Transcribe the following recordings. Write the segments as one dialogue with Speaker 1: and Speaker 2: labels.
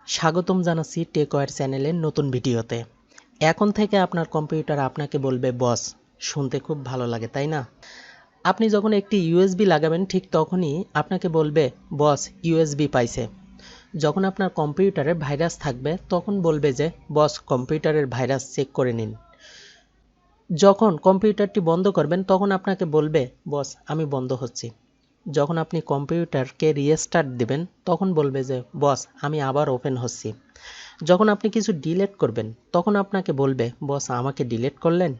Speaker 1: স্বাগতম জানাচ্ছি টেকওয়্যার চ্যানেলের নতুন ভিডিওতে। এখন থেকে আপনার কম্পিউটার আপনাকে বলবে বস। শুনতে খুব ভালো লাগে, তাই না? আপনি যখন একটি ইউএসবি লাগাবেন ঠিক তখনই আপনাকে বলবে বস ইউএসবি পাইছে। যখন আপনার কম্পিউটারে ভাইরাস থাকবে তখন বলবে যে বস কম্পিউটারের ভাইরাস চেক করে নিন। যখন কম্পিউটারটি বন্ধ করবেন তখন আপনাকে বলবে বস আমি বন্ধ হচ্ছি। যখন আপনি কম্পিউটারকে রিস্টার্ট দিবেন তখন বলবে যে বস আমি আবার ওপেন হচ্ছি। যখন আপনি কিছু ডিলিট করবেন তখন আপনাকে বলবে বস আমাকে ডিলিট করলেন।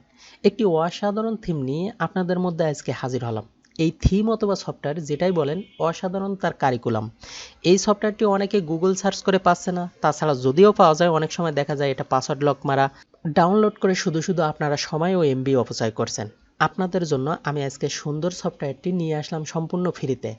Speaker 1: একটি অসাধারণ থিম নিয়ে আপনাদের মধ্যে আজকে হাজির হলাম। এই থিম অথবা সফটওয়্যার যেটাই বলেন অসাধারণ তার কারিকুলাম। এই সফটওয়্যারটি অনেকে গুগল সার্চ করে পাচ্ছে না, তাছাড়া যদিও পাওয়া যায় অনেক সময় দেখা যায় এটা পাসওয়ার্ড লক মারা। ডাউনলোড করে শুধু আপনারা সময় ও এমবি অপচয় করছেন। আপনাদের জন্য আমি আজকে সুন্দর সফটওয়্যারটি নিয়ে আসলাম সম্পূর্ণ ফ্রিতে।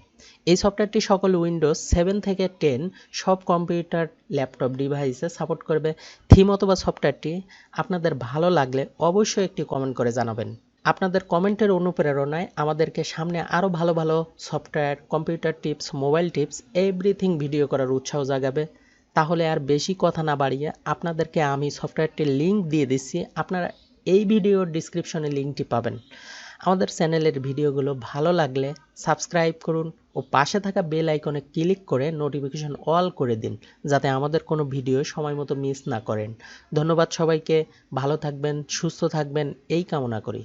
Speaker 1: এই সফটওয়্যারটি সকল উইন্ডোজ 7 থেকে 10 সব কম্পিউটার ল্যাপটপ ডিভাইসে সাপোর্ট করবে। থিম অথবা সফটওয়্যারটি আপনাদের ভালো লাগলে অবশ্যই একটি কমেন্ট করে জানাবেন। আপনাদের কমেন্টের অনুপ্রেরণায় আমাদেরকে সামনে আরও ভালো ভালো software, computer tips, mobile tips everything video করার উৎসাহ জাগাবে। তাহলে আর বেশি কথা না বাড়িয়ে আপনাদেরকে আমি সফটওয়্যারটির লিঙ্ক দিয়ে দিচ্ছি। আপনারা এই ভিডিওর ডিসক্রিপশনে লিঙ্কটি পাবেন। আমাদের চ্যানেলের ভিডিওগুলো ভালো লাগলে সাবস্ক্রাইব করুন ও পাশে থাকা বেল আইকনে ক্লিক করে নোটিফিকেশন অল করে দিন, যাতে আমাদের কোনো ভিডিও সময় মতো মিস না করেন। ধন্যবাদ সবাইকে। ভালো থাকবেন, সুস্থ থাকবেন এই কামনা করি।